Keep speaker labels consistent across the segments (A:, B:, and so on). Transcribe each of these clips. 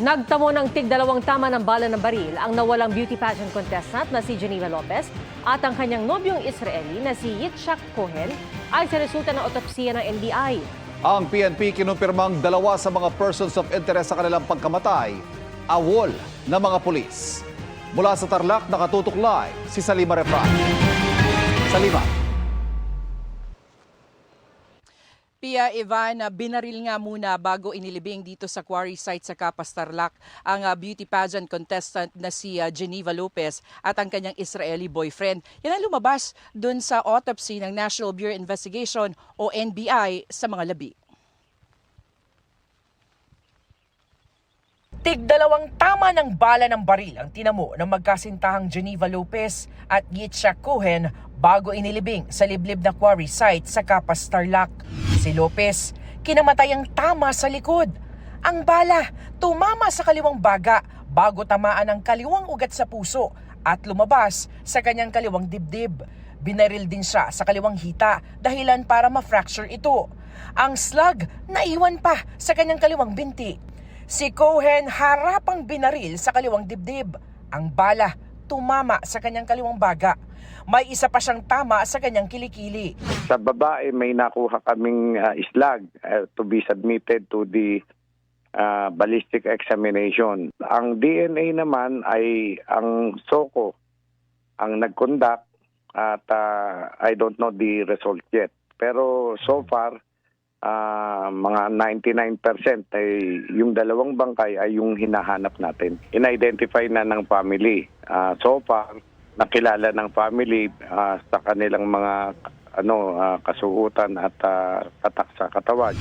A: Nagtamo ng tig-dalawang tama ng bala ng baril ang nawalang beauty pageant contestant na si Geneva Lopez at ang kanyang nobyong Israeli na si Yitzhak Cohen ay sa resulta ng otopsiya ng NBI.
B: Ang PNP kinumpirmang dalawa sa mga persons of interest sa kanilang pagkamatay, awol ng mga pulis. Mula sa Tarlac, nakatutok live si Salima Refran. Salima.
C: Pia Ivan, binaril nga muna bago inilibing dito sa quarry site sa Capas, Tarlac ang beauty pageant contestant na si Geneva Lopez at ang kanyang Israeli boyfriend. Yan ang lumabas dun sa autopsy ng National Bureau of Investigation o NBI sa mga labi. Tig-dalawang tama ng bala ng baril ang tinamo ng magkasintahang Geneva Lopez at Yitzhak Cohen bago inilibing sa liblib na quarry site sa Capas, Tarlac. Si Lopez, kinamatay ang tama sa likod. Ang bala, tumama sa kaliwang baga bago tamaan ang kaliwang ugat sa puso at lumabas sa kanyang kaliwang dibdib. Binaril din siya sa kaliwang hita dahilan para ma-fracture ito. Ang slug naiwan pa sa kanyang kaliwang binti. Si Cohen harapang binaril sa kaliwang dibdib. Ang bala tumama sa kanyang kaliwang baga. May isa pa siyang tama sa kanyang kilikili.
D: Sa babae may nakuha kaming slag to be submitted to the ballistic examination. Ang DNA naman ay ang SOCO ang nag-conduct at I don't know the result yet. Pero so far, mga 99% ay yung dalawang bangkay ay yung hinahanap natin. In-identify na ng family. So far, nakilala ng family sa kanilang mga kasuotan at tatak sa katawan.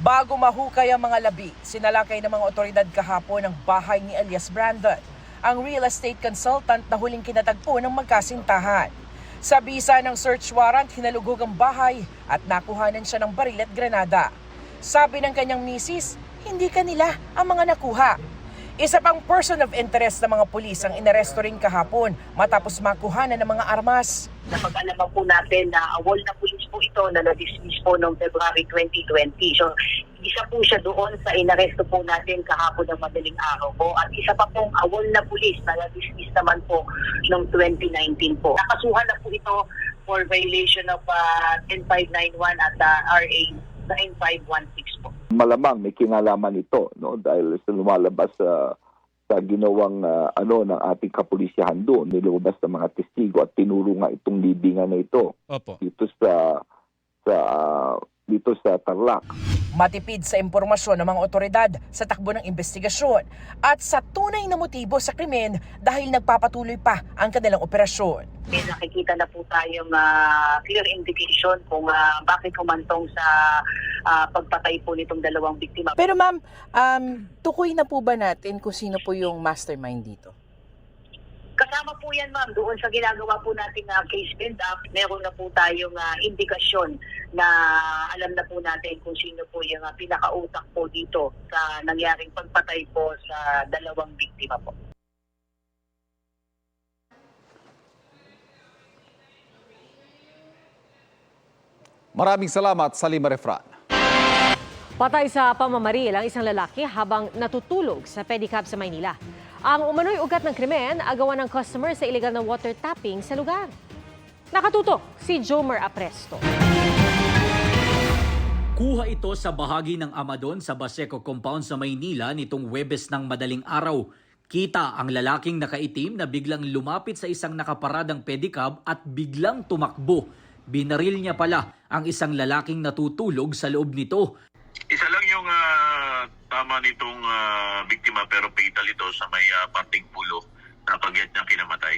C: Bago mahukay ang mga labi, sinalakay ng mga otoridad kahapon ang bahay ni Elias Brandon, ang real estate consultant na huling kinatagpo ng magkasintahan. Sa bisa ng search warrant, hinalugog ang bahay at nakuhanan siya ng baril at granada. Sabi ng kanyang misis, hindi kanila ang mga nakuha. Isa pang person of interest ng mga pulis ang inaresto rin kahapon matapos makuhanan ng mga armas.
E: Napag-alaman po natin na awol na pulis po ito na na-dismiss po noong February 2020. So, isa po siya doon sa inaresto po natin kahapon ng madaling araw po. At isa pa pong awol na pulis na na-dismiss naman po noong 2019 po. Nakasuhan na po ito for violation of 10591 at RA 9516 po.
F: Malamang may kinalaman ito, no, dahil sa lumalabas sa ginawang ng ating kapulisyahan doon, nilabas ng mga testigo at tinuro nga itong libingan na ito.
G: Opo.
F: Dito sa Tarlac.
C: Matipid sa impormasyon ng mga otoridad sa takbo ng investigasyon at sa tunay na motibo sa krimen dahil nagpapatuloy pa ang kanilang operasyon.
E: May nakikita na po tayong clear indication kung bakit humantong sa pagpatay po nitong dalawang biktima.
C: Pero ma'am, tukoy na po ba natin kung sino po yung mastermind dito?
E: Kasama po yan ma'am, doon sa ginagawa po natin case build-up, meron na po tayong indikasyon na alam na po natin kung sino po yung pinakautak po dito sa nangyaring pagpatay po sa dalawang biktima po.
B: Maraming salamat, Salima Refran.
A: Patay sa pamamaril ang isang lalaki habang natutulog sa pedicab sa Maynila. Ang umano'y ugat ng krimen, agawan ng customer sa illegal na water tapping sa lugar. Nakatutok si Jomer Apresto.
H: Kuha ito sa bahagi ng Amadon sa Baseco Compound sa Maynila nitong Huwebes ng madaling araw. Kita ang lalaking nakaitim na biglang lumapit sa isang nakaparadang pedicab at biglang tumakbo. Binaril niya pala ang isang lalaking natutulog sa loob nito.
I: Isa lang yung tama nitong biktima pero fatal ito sa may parting pulo na pagyat niya kinamatay.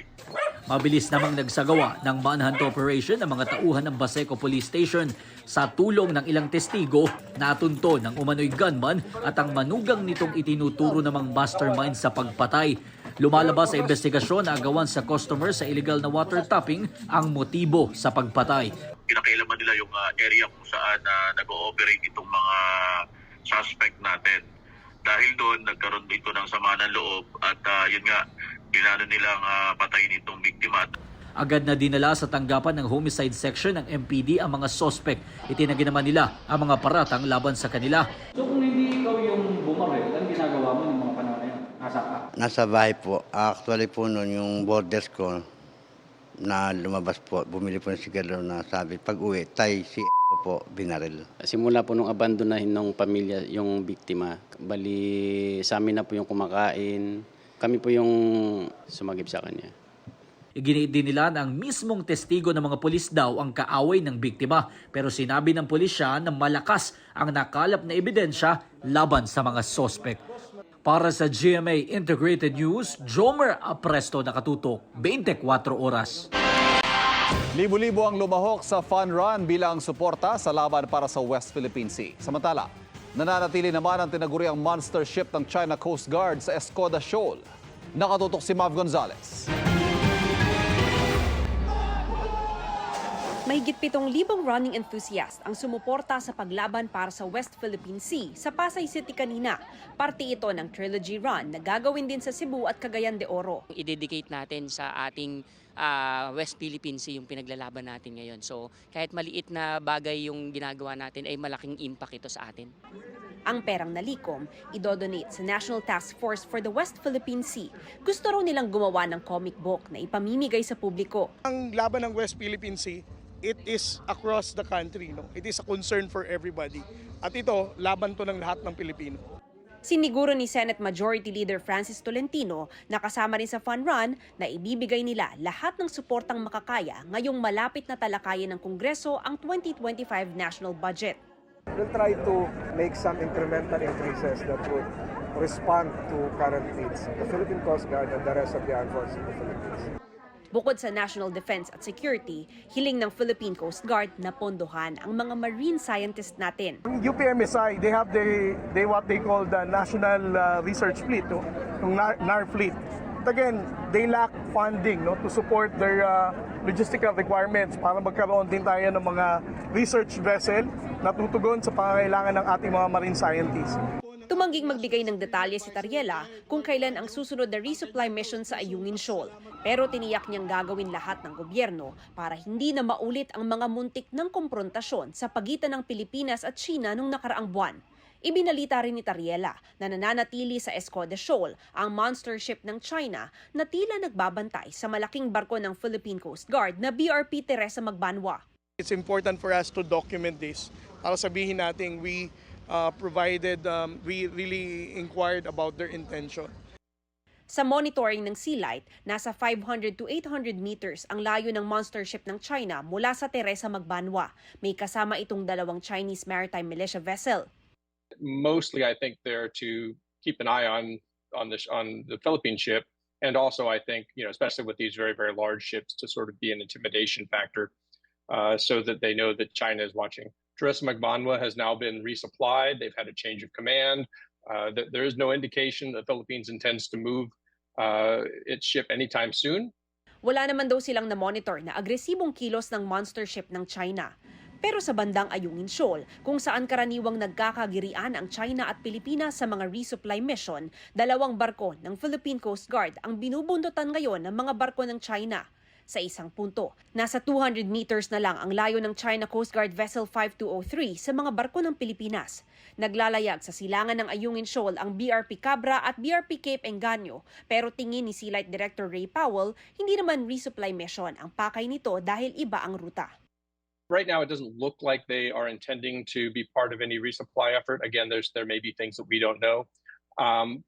H: Mabilis namang nagsagawa ng manhunt operation ng mga tauhan ng Baseco Police Station sa tulong ng ilang testigo na atunto ng umano'y gunman at ang manugang nitong itinuturo namang mastermind sa pagpatay. Lumalabas sa investigasyon na agawan sa customer sa illegal na water tapping ang motibo sa pagpatay.
I: Kinakailaman nila yung area kung saan nag-ooperate itong mga suspect natin. Dahil doon, nagkaroon dito ng sama ng loob at yun nga, pinano nilang patayin itong biktima.
H: Agad na dinala sa tanggapan ng homicide section ng MPD ang mga suspect. Itinagi naman nila ang mga paratang laban sa kanila.
J: So kung hindi ikaw yung bumaril, ang ginagawa mo ng mga panahon
G: Nasa bahay po. Actually po noon yung borders ko na lumabas po, bumili po ng sigaro na sabi, pag uwi, si po binaril.
J: Simula po nung abandonahin ng pamilya yung biktima, bali sa amin na po yung kumakain, kami po yung sumagip sa kanya.
H: Iginiit din nila na ang mismong testigo ng mga pulis daw ang kaaway ng biktima, pero sinabi ng pulisya na malakas ang nakalap na ebidensya laban sa mga sospek. Para sa GMA Integrated News, Jomer Apresto, nakatutok 24 oras.
B: Libo-libo ang lumahok sa fun run bilang suporta sa laban para sa West Philippine Sea. Samantala, nananatili naman ang tinaguriang monster ship ng China Coast Guard sa Escoda Shoal. Nakatutok si Mav Gonzalez.
K: Mahigit 7,000 running enthusiast ang sumuporta sa paglaban para sa West Philippine Sea sa Pasay City kanina. Parte ito ng Trilogy Run na gagawin din sa Cebu at Cagayan de Oro.
L: I-dedicate natin sa ating West Philippine Sea yung pinaglalaban natin ngayon. So kahit maliit na bagay yung ginagawa natin ay malaking impact ito sa atin.
K: Ang perang nalikom, idodonate sa National Task Force for the West Philippine Sea. Gusto raw nilang gumawa ng comic book na ipamimigay sa publiko.
M: Ang laban ng West Philippine Sea, it is across the country. No? It is a concern for everybody. At ito, laban to ng lahat ng Pilipino.
K: Siniguro ni Senate Majority Leader Francis Tolentino na kasama rin sa fun run na ibibigay nila lahat ng suportang makakaya ngayong malapit na talakayin ng Kongreso ang 2025 national budget.
N: We'll try to make some incremental increases that would respond to current needs of the Philippine Coast Guard and the rest of the armed forces of the Philippines.
K: Bukod sa national defense at security, hiling ng Philippine Coast Guard na pondohan ang mga marine scientist natin.
M: Yung UPMSI, they have what they call the National Research Fleet, no? Yung NAR Fleet. But again, they lack funding, no, to support their logistical requirements para magkaroon din tayo ng mga research vessel na tutugon sa pangangailangan ng ating mga marine scientists.
K: Tumangging magbigay ng detalye si Tariela kung kailan ang susunod na resupply mission sa Ayungin Shoal. Pero tiniyak niyang gagawin lahat ng gobyerno para hindi na maulit ang mga muntik ng komprontasyon sa pagitan ng Pilipinas at China nung nakaraang buwan. Ibinalita rin ni Tariela na nananatili sa Escoda Shoal ang monster ship ng China na tila nagbabantay sa malaking barko ng Philippine Coast Guard na BRP Teresa Magbanwa.
M: It's important for us to document this para sabihin natin we really inquired about their intention.
K: Sa monitoring ng Sea Light, nasa 500 to 800 meters ang layo ng monster ship ng China mula sa Teresa Magbanwa. May kasama itong dalawang Chinese maritime militia vessel.
O: Mostly, I think they're to keep an eye on the Philippine ship, and also I think, especially with these very, very large ships, to sort of be an intimidation factor, so that they know that China is watching. Teresa Magbanwa has now been resupplied. They've had a change of command. There is no indication the Philippines intends to move its ship anytime soon.
K: Wala naman daw silang na-monitor na agresibong kilos ng monster ship ng China. Pero sa bandang Ayungin Shoal, kung saan karaniwang nagkakagirian ang China at Pilipinas sa mga resupply mission, dalawang barko ng Philippine Coast Guard ang binubundutan ngayon ng mga barko ng China. Sa isang punto, nasa 200 meters na lang ang layo ng China Coast Guard Vessel 5203 sa mga barko ng Pilipinas. Naglalayag sa silangan ng Ayungin Shoal ang BRP Cabra at BRP Cape Engaño, pero tingin ni Sea Light Director Ray Powell, hindi naman resupply mission ang pakay nito dahil iba ang ruta.
O: Right now, it doesn't look like they are intending to be part of any resupply effort. Again, there may be things that we don't know.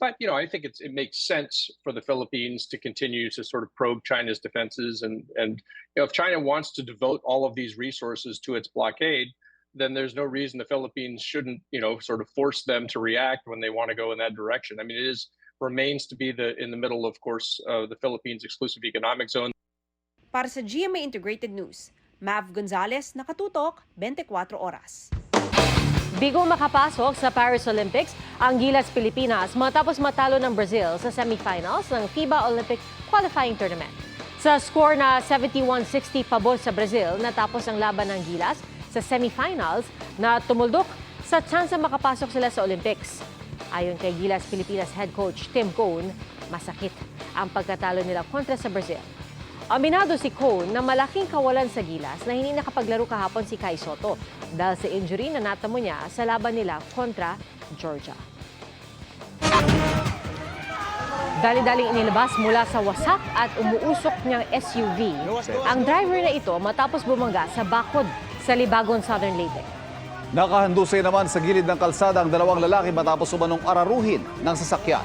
O: But I think it makes sense for the Philippines to continue to sort of probe China's defenses, and if China wants to devote all of these resources to its blockade, then there's no reason the Philippines shouldn't sort of force them to react when they want to go in that direction. I mean, remains to be in the middle, of course, the Philippines' exclusive economic zone.
K: Para sa GMA Integrated News, Mav Gonzalez, nakatutok 24 oras.
A: Bigo makapasok sa Paris Olympics ang Gilas Pilipinas matapos matalo ng Brazil sa semifinals ng FIBA Olympic Qualifying Tournament. Sa score na 71-60 pabor sa Brazil, natapos ang laban ng Gilas sa semifinals na tumuldok sa tsansa makapasok sila sa Olympics. Ayon kay Gilas Pilipinas head coach Tim Cone, masakit ang pagkatalo nila kontra sa Brazil. Aminado si Cone na malaking kawalan sa Gilas na hindi nakapaglaro kahapon si Kai Sotto dahil sa injury na natamo niya sa laban nila kontra Georgia. Dali-daling inilabas mula sa wasak at umuusok niyang SUV ang driver na ito matapos bumangga sa bakod sa Libagon, Southern Leyte.
B: Nakahandusay naman sa gilid ng kalsada ang dalawang lalaki matapos umanong araruhin ng sasakyan.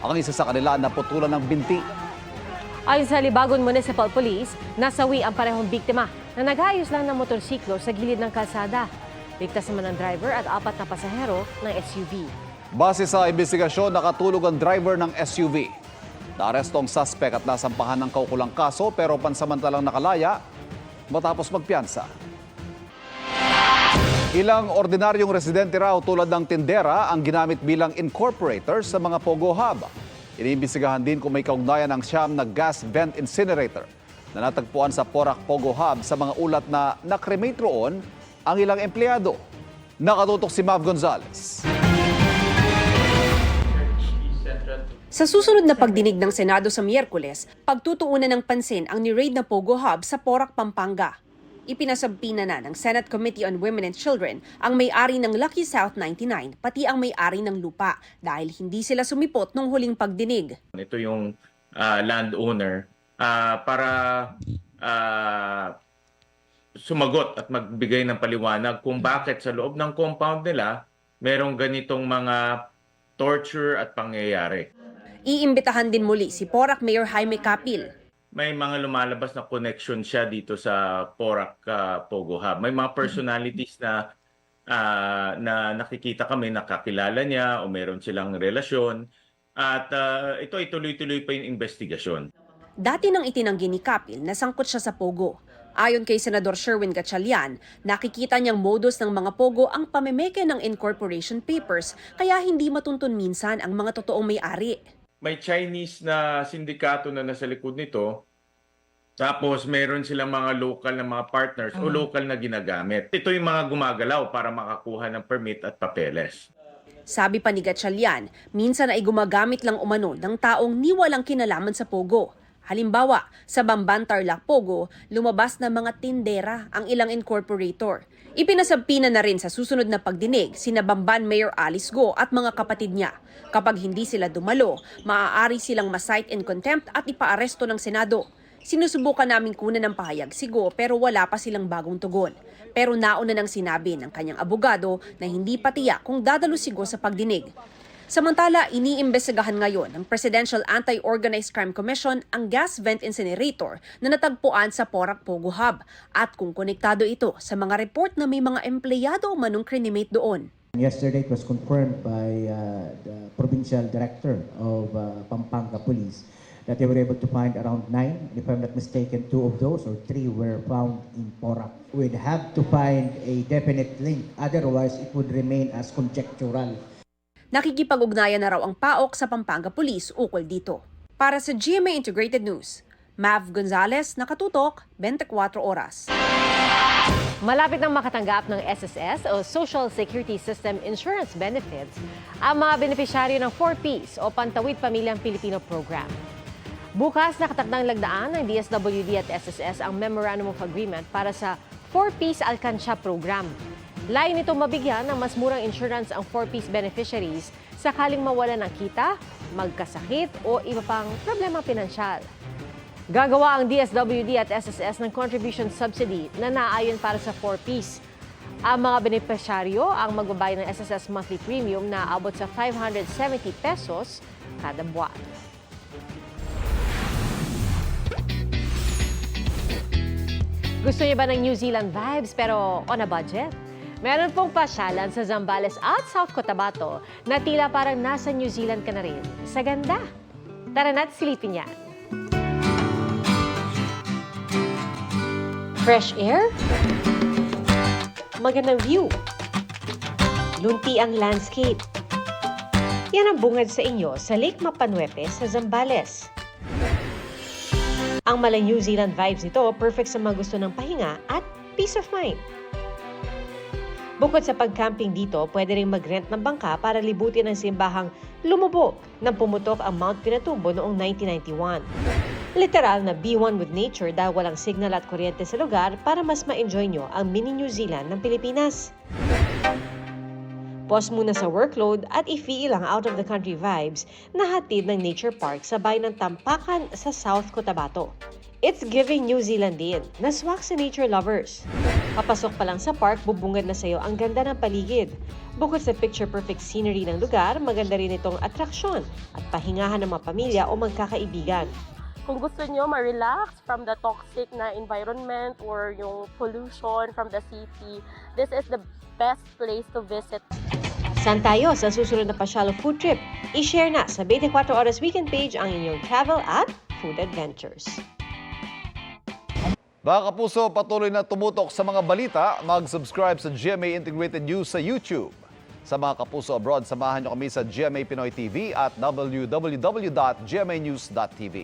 B: Ang isa sa kanila naputulan ng binti.
A: Ayon sa Libagon Municipal Police, nasawi ang parehong biktima na nag-aayos lang ng motorsiklo sa gilid ng kalsada. Ligtas naman ang driver at 4 na pasahero ng SUV.
B: Base sa investigasyon, nakatulog ang driver ng SUV. Naaresto ang suspect at nasampahan ng kaukulang kaso pero pansamantalang nakalaya matapos magpiyansa. Ilang ordinaryong residente raw tulad ng tindera ang ginamit bilang incorporator sa mga Pogo Hub. Iniimbestigahan din kung may kaugnayan ng siyam na gas vent incinerator na natagpuan sa Porac Pogo Hub sa mga ulat na nakremate roon ang ilang empleyado. Nakatutok si Mav Gonzalez.
K: Sa susunod na pagdinig ng Senado sa Miyerkules, pagtutuunan ng pansin ang ni-raid na Pogo Hub sa Porac, Pampanga. Ipinasampina na ng Senate Committee on Women and Children ang may-ari ng Lucky South 99, pati ang may-ari ng lupa dahil hindi sila sumipot nung huling pagdinig.
P: Ito yung landowner para sumagot at magbigay ng paliwanag kung bakit sa loob ng compound nila merong ganitong mga torture at pangyayari.
K: Iimbitahan din muli si Porac Mayor Jaime Capil.
P: May mga lumalabas na connection siya dito sa Porac Pogo Hub. May mga personalities na nakikita kami, nakakilala niya o meron silang relasyon. At ito ay tuloy-tuloy pa yung investigasyon.
K: Dati nang itinanggi ni Capil na sangkot siya sa Pogo. Ayon kay Senador Sherwin Gatchalian, nakikita niyang modus ng mga Pogo ang pamemeke ng incorporation papers kaya hindi matuntun minsan ang mga totoong may-ari.
P: May Chinese na sindikato na nasa likod nito. Tapos meron silang mga local na mga partners o local na ginagamit. Ito yung mga gumagalaw para makakuha ng permit at papeles.
K: Sabi pa ni Gatchalian, minsan ay gumagamit lang umano ng taong ni walang kinalaman sa Pogo. Halimbawa, sa Bamban Tarlac Pogo, lumabas na mga tindera ang ilang incorporator. Ipinasampina na rin sa susunod na pagdinig sina Bamban Mayor Alice Go at mga kapatid niya. Kapag hindi sila dumalo, maaari silang ma-cite in contempt at ipaaresto ng Senado. Sinusubukan naming kunan ng pahayag si Go pero wala pa silang bagong tugon. Pero nauna nang sinabi ng kanyang abogado na hindi pa tiyak kung dadalo si Go sa pagdinig. Samantala, iniimbestigahan ngayon ng Presidential Anti-Organized Crime Commission ang gas vent incinerator na natagpuan sa Porac Pogo Hub at kung konektado ito sa mga report na may mga empleyado o manong crinimate doon.
Q: Yesterday, it was confirmed by the Provincial Director of Pampanga Police that they were able to find around 9. If I'm not mistaken, 2 of those or 3 were found in Porac. We'd have to find a definite link. Otherwise, it would remain as conjectural.
K: Nakikipag-ugnayan na raw ang PAOK sa Pampanga Police ukol dito. Para sa GMA Integrated News, Mav Gonzalez, nakatutok, 24 oras.
A: Malapit nang makatanggap ng SSS o Social Security System Insurance Benefits ang mga benepisyaryo ng 4Ps o Pantawid Pamilyang Pilipino Program. Bukas nakatakdang lagdaan ng DSWD at SSS ang Memorandum of Agreement para sa 4Ps Alcansya Program. Layo nito mabigyan ng mas murang insurance ang 4Ps beneficiaries sakaling mawalan ng kita, magkasakit o iba pang problema pinansyal. Gagawa ang DSWD at SSS ng contribution subsidy na naayon para sa 4Ps. Ang mga benepisyaryo ang magbabayad ng SSS monthly premium na abot sa 570 pesos kada buwan. Gusto niyo ba ng New Zealand vibes pero on a budget? Meron pong pasyalan sa Zambales at South Cotabato na tila parang nasa New Zealand ka na rin. Sa ganda! Tara na't silipin yan. Fresh air? Magandang view. Lunti ang landscape. Yan ang bungad sa inyo sa Lake Mapanuepe sa Zambales. Ang mala New Zealand vibes nito, perfect sa mga gusto ng pahinga at peace of mind. Bukod sa pag-camping dito, pwede rin mag-rent ng bangka para libutin ang simbahang lumubog nang pumutok ang Mount Pinatubo noong 1991. Literal na be one with nature dahil walang signal at kuryente sa lugar para mas ma-enjoy nyo ang mini New Zealand ng Pilipinas. Pause muna sa workload at i-feel ang out-of-the-country vibes na hatid ng nature park sa bayan ng Tampakan sa South Cotabato. It's giving New Zealand din, naswak sa nature lovers. Papasok pa lang sa park, bubungad na sa'yo ang ganda ng paligid. Bukod sa picture-perfect scenery ng lugar, maganda rin itong atraksyon at pahingahan ng mga pamilya o magkakaibigan.
R: Kung gusto nyo ma-relax from the toxic na environment or yung pollution from the city, this is the best place to visit.
A: Saan tayo sa susunod na pasyalo food trip? I-share na sa 24 Oras Weekend page ang inyong travel at food adventures.
B: Mga kapuso, patuloy na tumutok sa mga balita. Mag-subscribe sa GMA Integrated News sa YouTube. Sa mga kapuso abroad, samahan niyo kami sa GMA Pinoy TV at www.gmanews.tv.